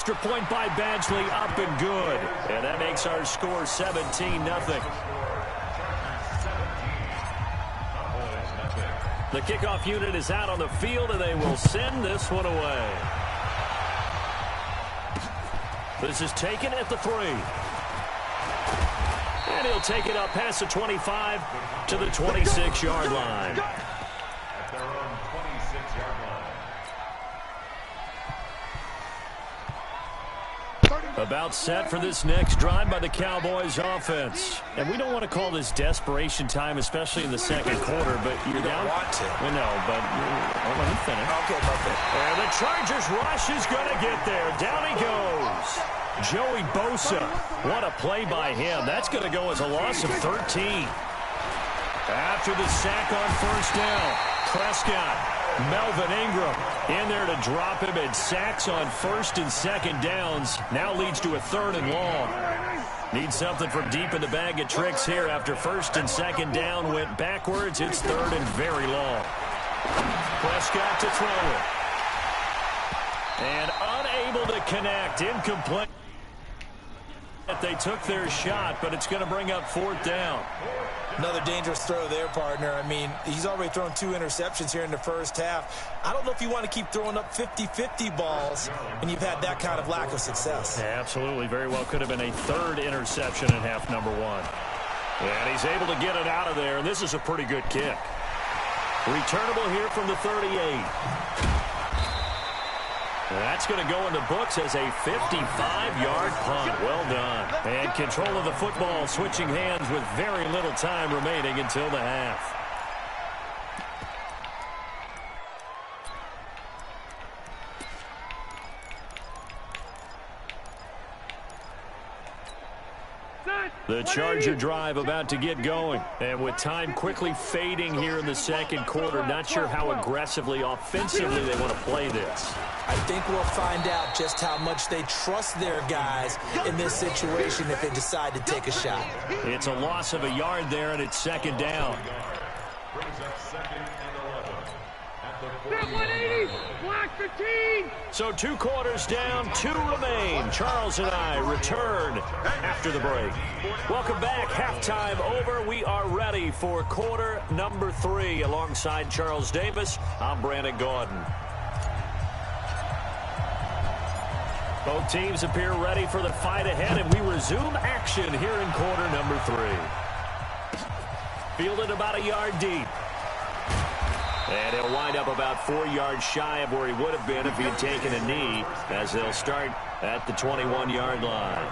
Extra point by Badgley, up and good. And that makes our score 17-0. The kickoff unit is out on the field, and they will send this one away. This is taken at the 3. And he'll take it up past the 25 to the 26-yard line. At their own 26-yard line. About set for this next drive by the Cowboys offense. And we don't want to call this desperation time, especially in the second quarter, but you're down. Want to. We know, but let me finish. Okay, perfect. And the Chargers rush is going to get there. Down he goes. Joey Bosa. What a play by him. That's going to go as a loss of 13. After the sack on first down, Prescott, Melvin Ingram in there to drop him, and sacks on first and second downs. Now leads to a 3rd and long. Need something from deep in the bag of tricks here after first and second down went backwards. It's 3rd and very long. Prescott to throw it. And unable to connect. Incomplete. They took their shot, but it's going to bring up 4th down. Another dangerous throw there, partner. I mean, he's already thrown 2 interceptions here in the first half. I don't know if you want to keep throwing up 50-50 balls when you've had that kind of lack of success. Yeah, absolutely. Very well could have been a 3rd interception in half number 1. And he's able to get it out of there, and this is a pretty good kick. Returnable here from the 38. That's going to go in the books as a 55-yard punt. Well done. And control of the football, switching hands with very little time remaining until the half. The Charger drive about to get going. And with time quickly fading here in the second quarter, not sure how aggressively, offensively they want to play this. I think we'll find out just how much they trust their guys in this situation if they decide to take a shot. It's a loss of a yard there, and it's second down. Brings up 2nd and 11. At the 180, block 15. So 2 quarters down, 2 remain. Charles and I return after the break. Welcome back. Halftime over. We are ready for quarter number 3. Alongside Charles Davis, I'm Brandon Gordon. Both teams appear ready for the fight ahead, and we resume action here in quarter number 3. Fielded about a yard deep. And he'll wind up about 4 yards shy of where he would have been if he had taken a knee, as they'll start at the 21-yard line.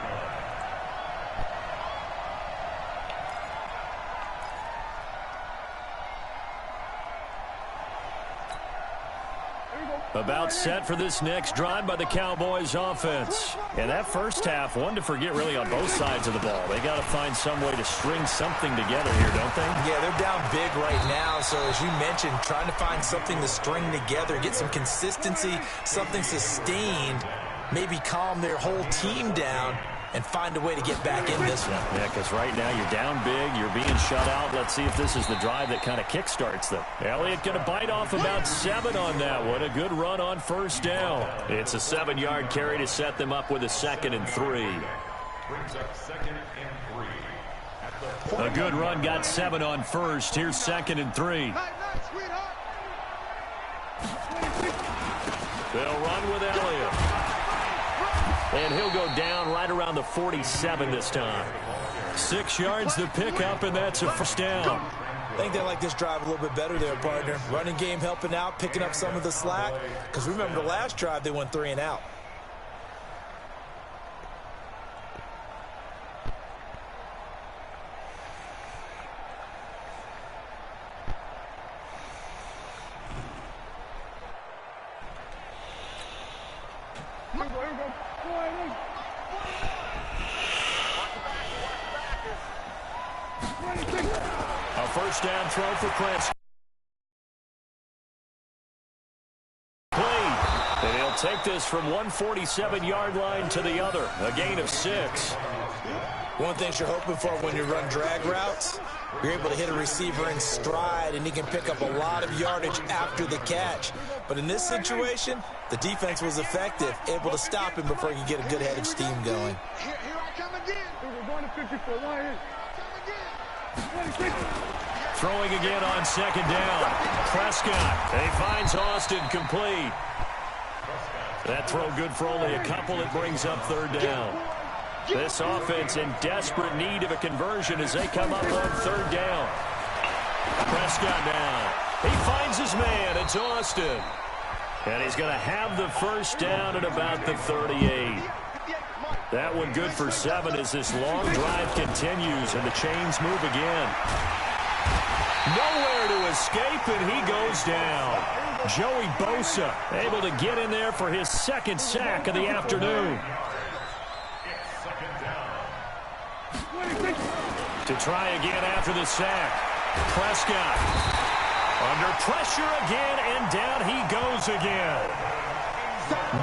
About set for this next drive by the Cowboys offense. And that first half, one to forget really on both sides of the ball. They got to find some way to string something together here, don't they? Yeah, they're down big right now. So as you mentioned, trying to find something to string together, get some consistency, something sustained, maybe calm their whole team down and find a way to get back in this one. Yeah, because right now you're down big, you're being shut out. Let's see if this is the drive that kind of kickstarts them. Elliott going to bite off about 7 on that one. A good run on first down. It's a 7-yard carry to set them up with a 2nd and 3. Brings up 2nd and 3. A good run got 7 on first. Here's 2nd and 3. They'll run with Elliott. And he'll go down right around the 47 this time. 6 yards to pick up, and that's a first down. I think they like this drive a little bit better there, partner. Running game helping out, picking up some of the slack. Because remember, the last drive, they went 3 and out. A first down throw for Prince. And he'll take this from 147-yard line to the other. A gain of 6. One thing you're hoping for when you run drag routes, You're able to hit a receiver in stride, and he can pick up a lot of yardage after the catch. But in this situation, the defense was effective, able to stop him before he could get a good head of steam going. Here I come again. We're going to 54. Why Throwing again on second down. Prescott. And he finds Austin complete. That throw good for only a couple. It brings up third down. This offense in desperate need of a conversion as they come up on third down. Prescott down. He finds his man. It's Austin. And he's going to have the first down at about the 38. That one good for 7 as this long drive continues and the chains move again. Nowhere to escape, and he goes down. Joey Bosa able to get in there for his second sack of the afternoon. To try again after the sack. Prescott under pressure again, and down he goes again.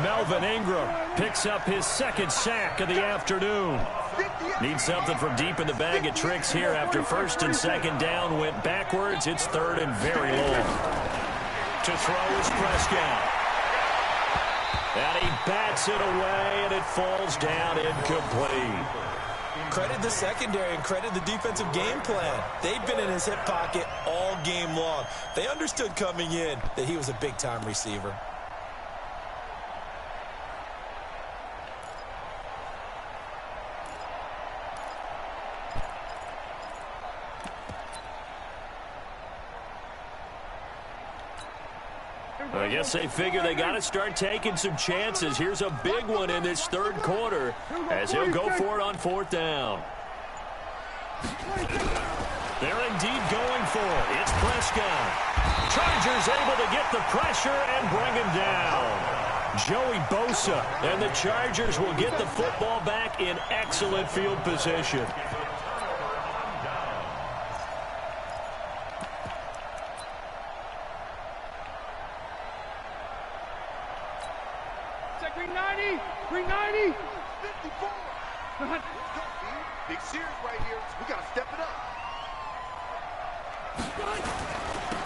Melvin Ingram picks up his second sack of the afternoon. Needs something from deep in the bag of tricks here after first and second down went backwards. It's third and very long. To throw is Prescott. And he bats it away, and it falls down incomplete. Credit the secondary and credit the defensive game plan. They've been in his hip pocket all game long. They understood coming in that he was a big-time receiver. I guess they figure they got to start taking some chances. Here's a big one in this third quarter as he'll go for it on fourth down. They're indeed going for it. It's Prescott. Chargers able to get the pressure and bring him down. Joey Bosa and the Chargers will get the football back in excellent field position. Big series right here. We got to step it up.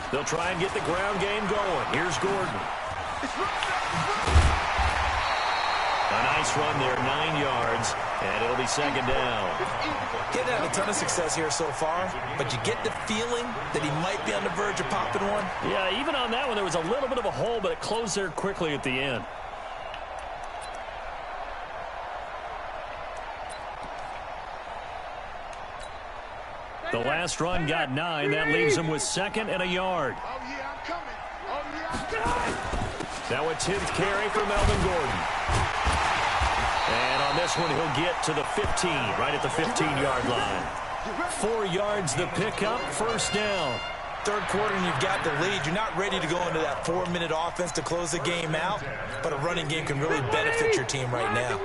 They'll try and get the ground game going. Here's Gordon. A nice run there, 9 yards, and it'll be second down. Getting had a ton of success here so far, but you get the feeling that he might be on the verge of popping one. Yeah, even on that one, there was a little bit of a hole, but it closed there quickly at the end. The last run got 9. That leaves him with second and a yard. Oh, yeah, I'm coming. Oh, yeah, I'm coming. Now a 10th carry for Melvin Gordon. And on this one, he'll get to the 15, right at the 15-yard line. 4 yards the pickup, first down. Third quarter and you've got the lead. You're not ready to go into that 4-minute offense to close the game out, but a running game can really benefit your team right now.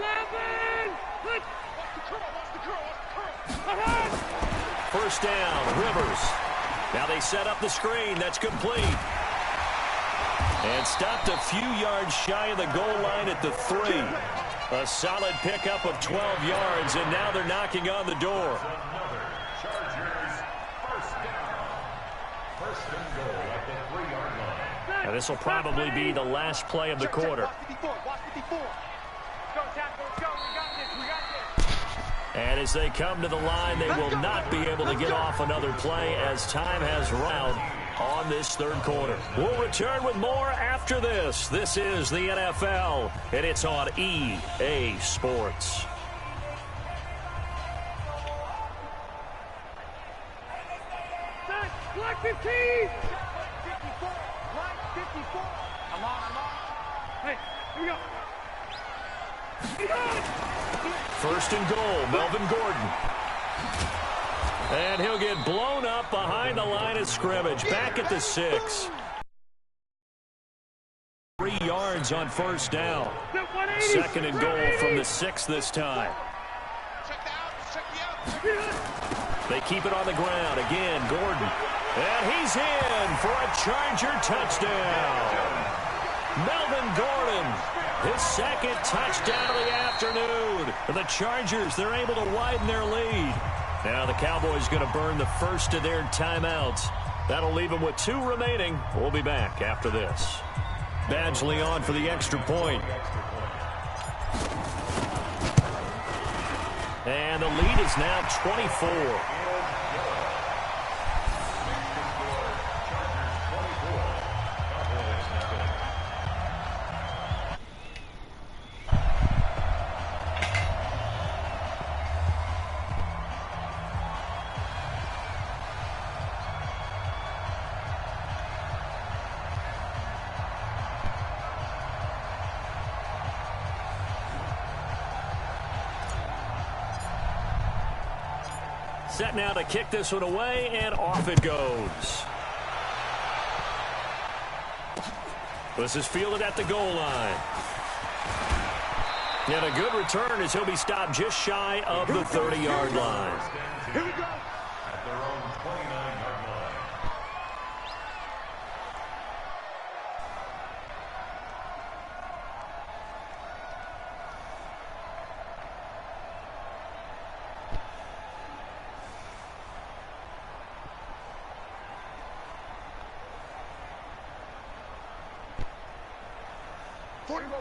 First down, Rivers. Now they set up the screen. That's complete. And stopped a few yards shy of the goal line at the 3. A solid pickup of 12 yards, and now they're knocking on the door. Now this will probably be the last play of the quarter. And as they come to the line, they will not be able to get off another play as time has run out on this third quarter. We'll return with more after this. This is the NFL, and it's on EA Sports. Black 15! 54! Black 54! I'm on. Hey, here we go. First and goal, Melvin Gordon. And he'll get blown up behind the line of scrimmage. Back at the 6. 3 yards on first down. Second and goal from the 6 this time. They keep it on the ground. Again, Gordon. And he's in for a Charger touchdown. Melvin Gordon, his second touchdown of the afternoon. The Chargers, they're able to widen their lead. Now the Cowboys going to burn the first of their timeouts. That'll leave them with 2 remaining. We'll be back after this. Badgley on for the extra point. And the lead is now 24. Set now to kick this one away, and off it goes. This is fielded at the goal line. And a good return as he'll be stopped just shy of the 30-yard line. Here we go. At their own 29-yard line.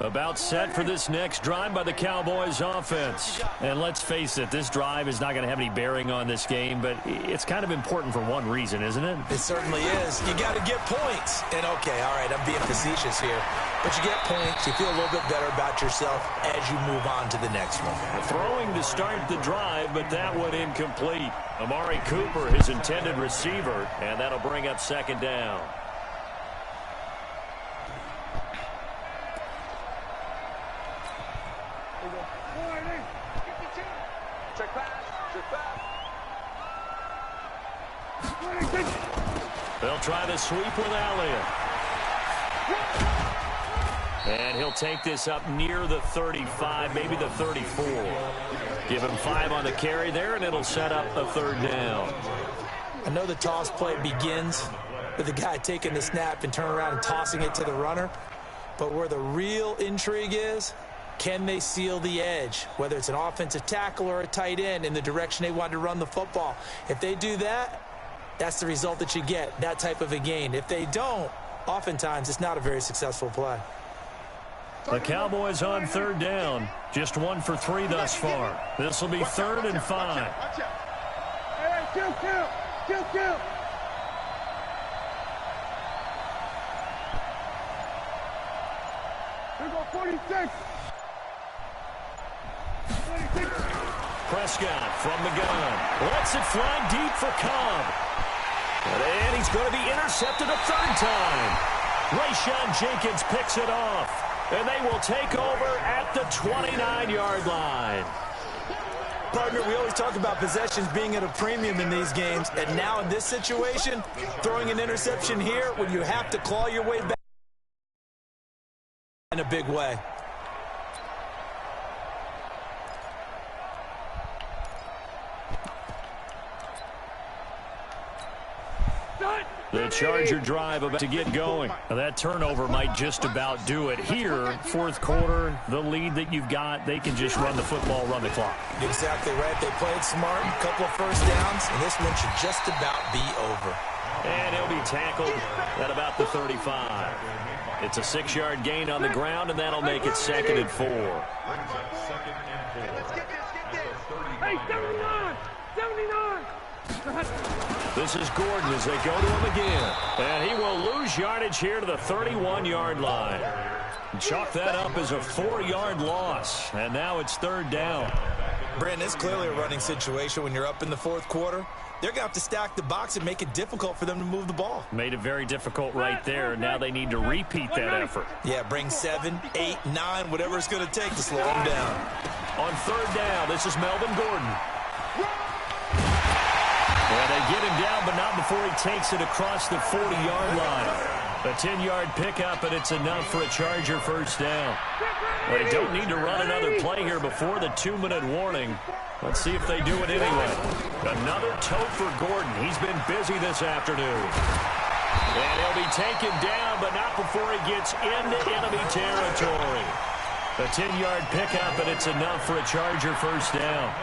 About set for this next drive by the Cowboys offense. And let's face it, this drive is not going to have any bearing on this game, but it's kind of important for one reason, isn't it? It certainly is. You got to get points. And, okay, all right, I'm being facetious here. But you get points, you feel a little bit better about yourself as you move on to the next one. Throwing to start the drive, but that one incomplete. Amari Cooper, his intended receiver, and that'll bring up second down. They'll try to sweep with Elliott. And he'll take this up near the 35, maybe the 34. Give him 5 on the carry there, and it'll set up a third down. I know the toss play begins with the guy taking the snap and turning around and tossing it to the runner. But where the real intrigue is, can they seal the edge, whether it's an offensive tackle or a tight end, in the direction they want to run the football? If they do that, that's the result that you get, that type of a gain. If they don't, oftentimes it's not a very successful play. The Cowboys on third down. Just 1 for 3 thus far. This will be 3rd and 5. Hey, kill. Here go 46. Prescott from the gun. Lets it fly deep for Cobb. And he's going to be intercepted a 3rd time. Rayshon Jenkins picks it off. And they will take over at the 29-yard line. Partner, we always talk about possessions being at a premium in these games. And now in this situation, throwing an interception here when you have to claw your way back in a big way. The Charger drive about to get going. Now that turnover might just about do it here. 4th quarter, the lead that you've got, they can just run the football, run the clock. Exactly right. They played smart, a couple of first downs, and this one should just about be over. And he'll be tackled at about the 35. It's a 6-yard gain on the ground, and that'll make it 2nd and 4. Hey, 79! 79! This is Gordon as they go to him again. And he will lose yardage here to the 31-yard line. Chalk that up as a 4-yard loss. And now it's 3rd down. Brandon, it's clearly a running situation when you're up in the 4th quarter. They're going to have to stack the box and make it difficult for them to move the ball. Made it very difficult right there. Now they need to repeat that effort. Yeah, bring 7, 8, 9, whatever it's going to take to slow them down. On 3rd down, this is Melvin Gordon. And they get him down, but not before he takes it across the 40-yard line. A 10-yard pickup, and it's enough for a Charger first down. They don't need to run another play here before the 2-minute warning. Let's see if they do it anyway. Another tote for Gordon. He's been busy this afternoon. And he'll be taken down, but not before he gets into enemy territory. A 10-yard pickup, and it's enough for a Charger first down.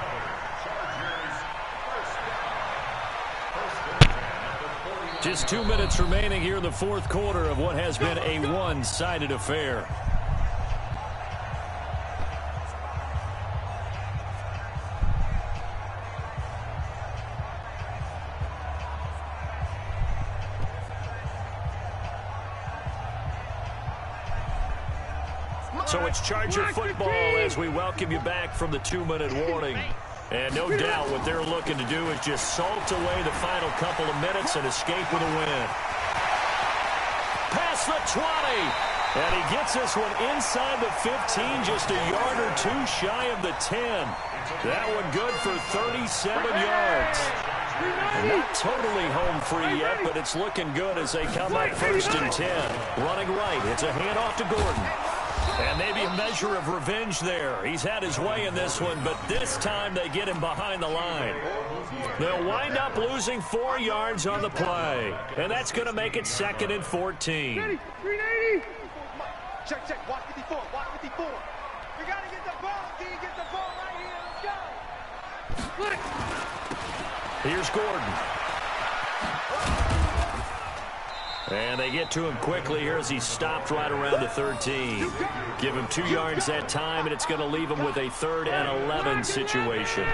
Just 2 minutes remaining here in the fourth quarter of what has been a one-sided affair. So it's Charger football as we welcome you back from the 2-minute warning. And no doubt what they're looking to do is just salt away the final couple of minutes and escape with a win. Past the 20. And he gets this one inside the 15, just a yard or two shy of the 10. That one good for 37 yards. Not totally home free yet, but it's looking good as they come up 1st and 10. Running right, it's a handoff to Gordon. And maybe a measure of revenge there. He's had his way in this one, but this time they get him behind the line. They'll wind up losing 4 yards on the play. And that's going to make it 2nd and 14. 380. Check. Watch 54. We got to get the ball. D, get the ball right here. Let's go. Here's Gordon. And they get to him quickly here as he's stopped right around the 13. Give him 2 yards that time, and it's going to leave him with a 3rd and 11 situation.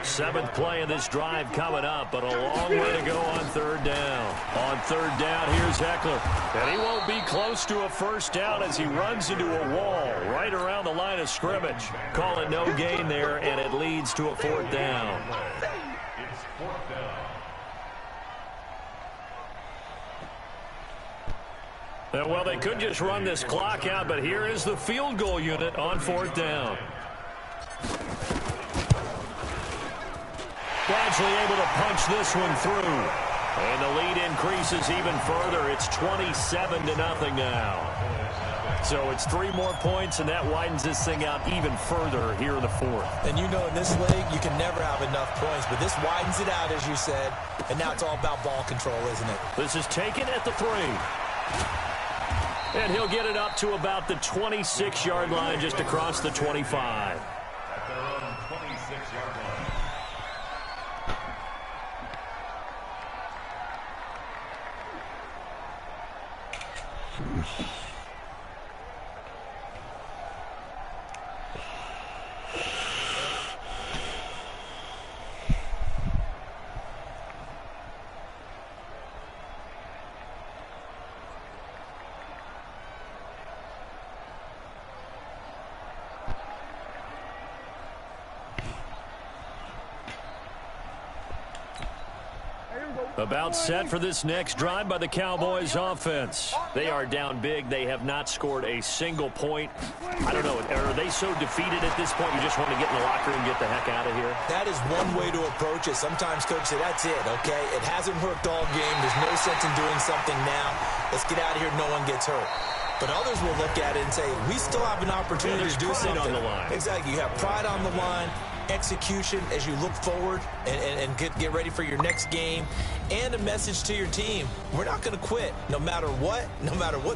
7th play of this drive coming up, but a long way to go on 3rd down. On 3rd down, here's Heckler. And he won't be close to a 1st down as he runs into a wall right around the line of scrimmage. Call it no gain there, and it leads to a 4th down. It's 4th down. Well, they could just run this clock out, but here is the field goal unit on 4th down. Badgley able to punch this one through. And the lead increases even further. It's 27-0 now. So it's 3 more points, and that widens this thing out even further here in the 4th. And you know in this league, you can never have enough points, but this widens it out, as you said. And now it's all about ball control, isn't it? This is taken at the 3. And he'll get it up to about the 26-yard line, just across the 25. At their own 26-yard line. About set for this next drive by the Cowboys offense. They are down big. They have not scored a single point. I don't know, are they so defeated at this point you just want to get in the locker room and get the heck out of here? That is one way to approach it. Sometimes coaches say, that's it, okay? It hasn't worked all game. There's no sense in doing something now. Let's get out of here. No one gets hurt. But others will look at it and say, we still have an opportunity to do something. On the line. Exactly. You have pride on the line, execution as you look forward and get ready for your next game, and a message to your team. We're not going to quit no matter what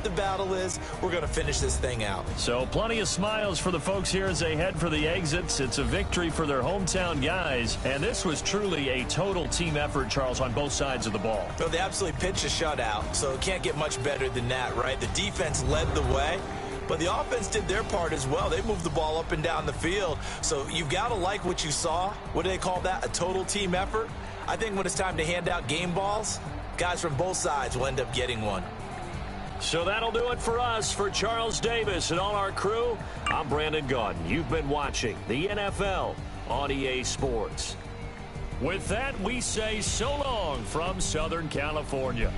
the battle is. We're going to finish this thing out. So plenty of smiles for the folks here as they head for the exits. It's a victory for their hometown guys, and this was truly a total team effort, Charles, on both sides of the ball. Well, they absolutely pitched a shutout, so it can't get much better than that, right? The defense led the way, but the offense did their part as well. They moved the ball up and down the field. So you've got to like what you saw. What do they call that? A total team effort? I think when it's time to hand out game balls, guys from both sides will end up getting one. So that'll do it for us. For Charles Davis and all our crew, I'm Brandon Gaudin. You've been watching the NFL on EA Sports. With that, we say so long from Southern California.